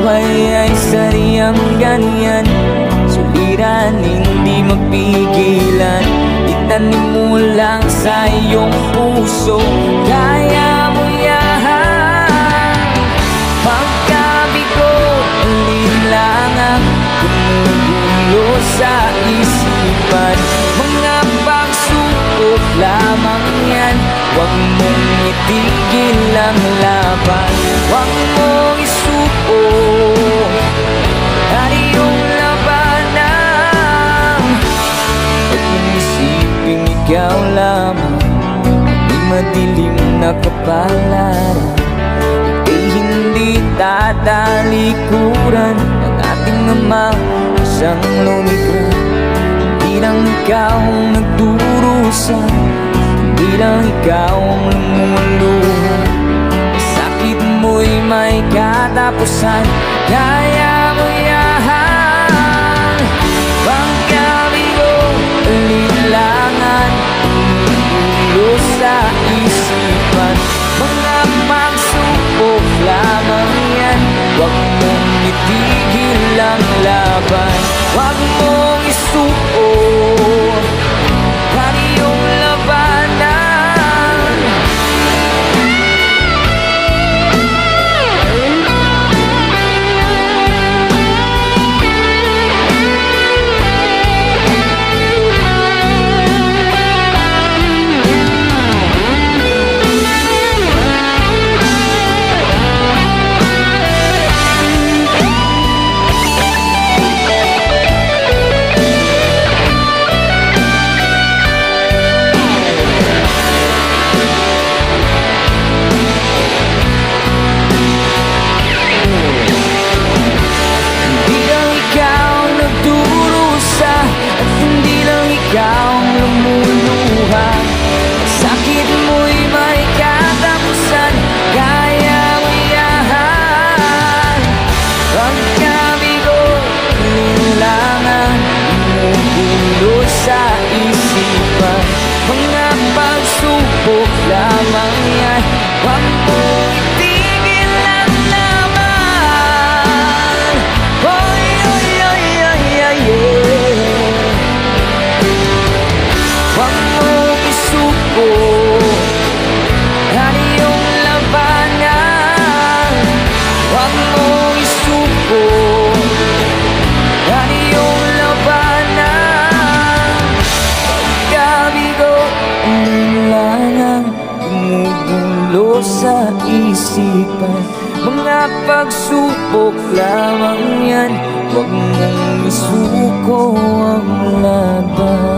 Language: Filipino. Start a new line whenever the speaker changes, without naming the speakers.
buhay ay sadyang ganyan, suliran hindi mapigilan. Itanim mo lang sa iyong puso, kaya mo yan. Pagkabigo, alinlangan, gumugulo sa isipan. Mga pagsubok lamang yan, huwag mong itigil ang laban. Huwag mong isuko at iyong labanan. Huwag mong isipin ikaw lamang, di madilim na kapalaran. Ika'y hindi tatalikuran ng ating Ama, isang lumikha. Hindi lang ikaw ang nagdurusa, hindi lang ikaw ang lumuluha. Sakit mo'y may katapusan, kaya mo yan. Pagkabigo, alinlangan, gumugulo sa isipan. Mga pagsubok lamang yan, huwag mong itigil ang laban. Huwag mong isuko at iyong labanan. Sakit mo'y may katapusan, kaya mo yan. Pagkabigo, alinlangan, gumugulo sa isipan. Mga pagsubok lamang yan, huwag mong itigil ang laban. Oy, oy, oy, oy, oy, yeah. Huwag mong isuko at iyong labanan. Huwag mong isuko at iyong labanan. Pagkabigo, alinlangan, gumugulo sa isipan. Mga pagsubok lamang yan, huwag mong isuko ang laban.